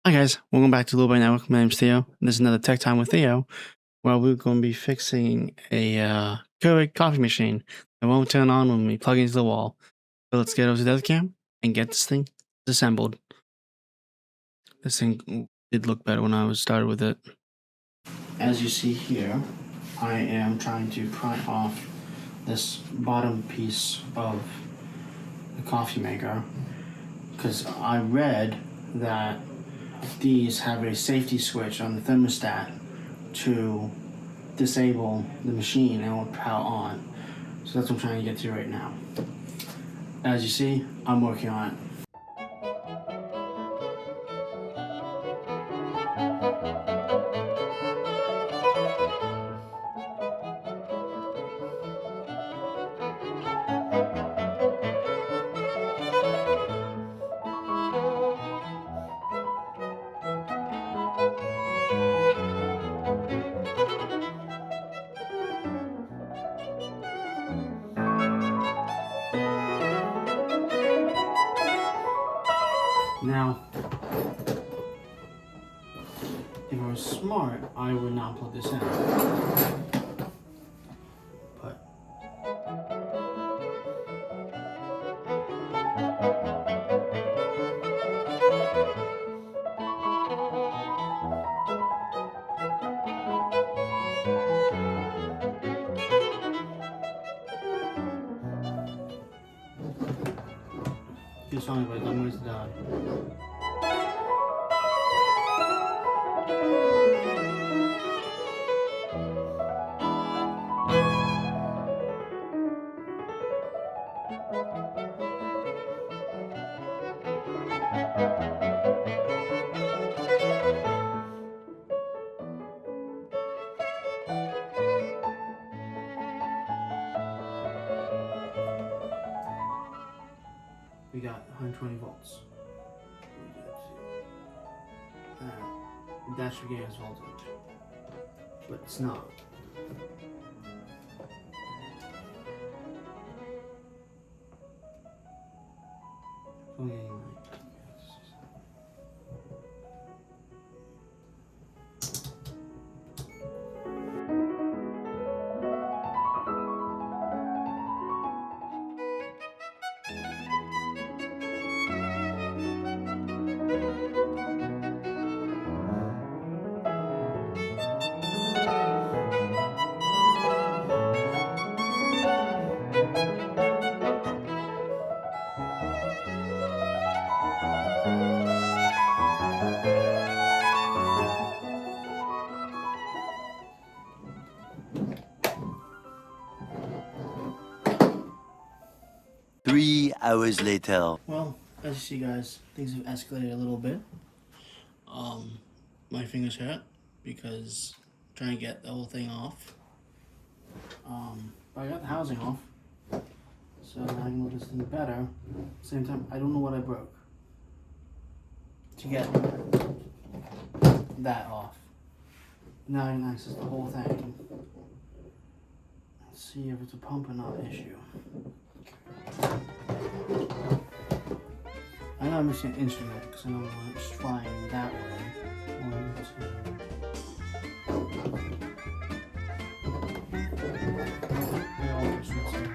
Hi guys, welcome back to Little Byte Network. My name's Theo. And this is another Tech Time with Theo, where we're going to be fixing a Keurig coffee machine that won't turn on when we plug it into the wall. So let's get over to the other cam and get this thing disassembled. This thing did look better when I started with it. As you see here, I am trying to pry off this bottom piece of the coffee maker because I read that these have a safety switch on the thermostat to disable the machine and it will power on. So that's what I'm trying to get to right now. As you see, I'm working on it. Now, if I was smart, I would not plug this in. But it's funny, but I'm going to die. We got 120 volts. That should get us voltage, but it's not. Three hours later. Well, as you see, guys, things have escalated a little bit. My fingers hurt because I'm trying to get the whole thing off. But I got the housing off, so now I can look this thing better. At the same time, I don't know what I broke to get that off. Now I can access the whole thing. Let's see if it's a pump or not issue. I know I'm missing an instrument because I know it's flying that way. One, two. They all just missing.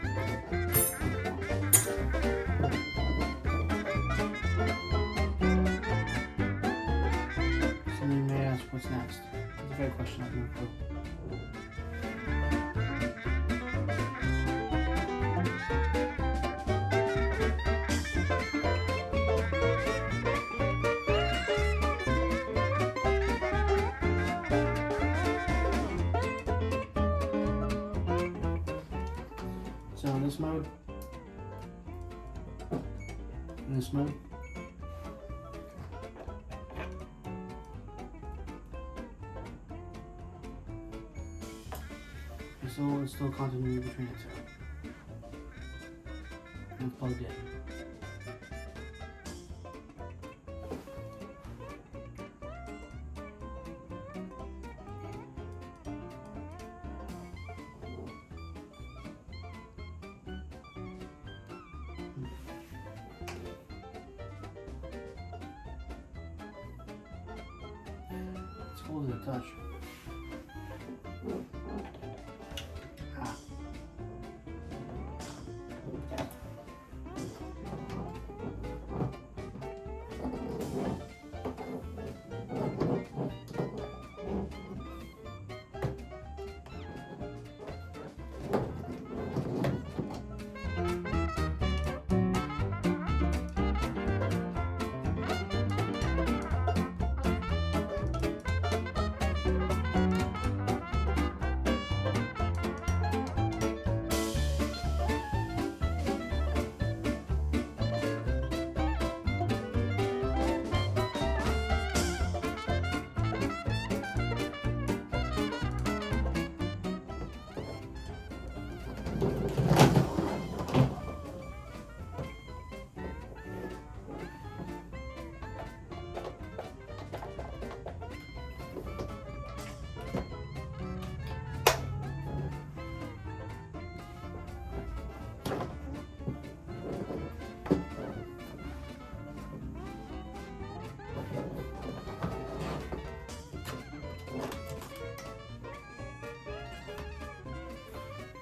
Somebody may ask what's next. That's a fair question. I have no clue. So in this mode, it's still continuing between the two. And plugged in. cold to the touch. Ah.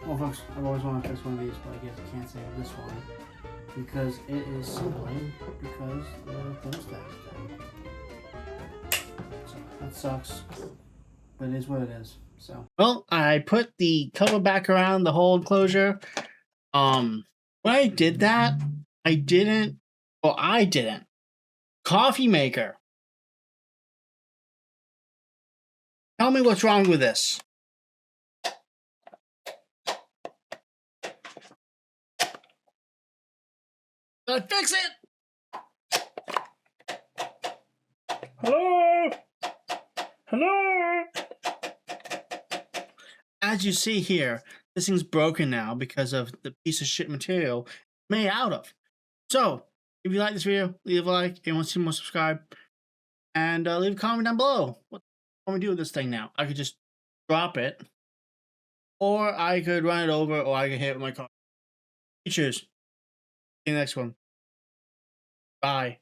Well, folks, I've always wanted to fix one of these, but I guess I can't say this one because it is simply because the thermostat is down. So that sucks, but it is what it is. So, well, I put the cover back around the whole enclosure. When I did that, I didn't. Coffee maker. Tell me what's wrong with this. Gotta fix it! Hello? Hello? As you see here, this thing's broken now because of the piece of shit material it's made out of. So, if you like this video, leave a like. If you want to see more, subscribe. And leave a comment down below. What do we do with this thing now? I could just drop it. Or I could run it over, or I could hit it with my car. You choose. See you next one. Bye.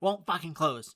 Won't fucking close.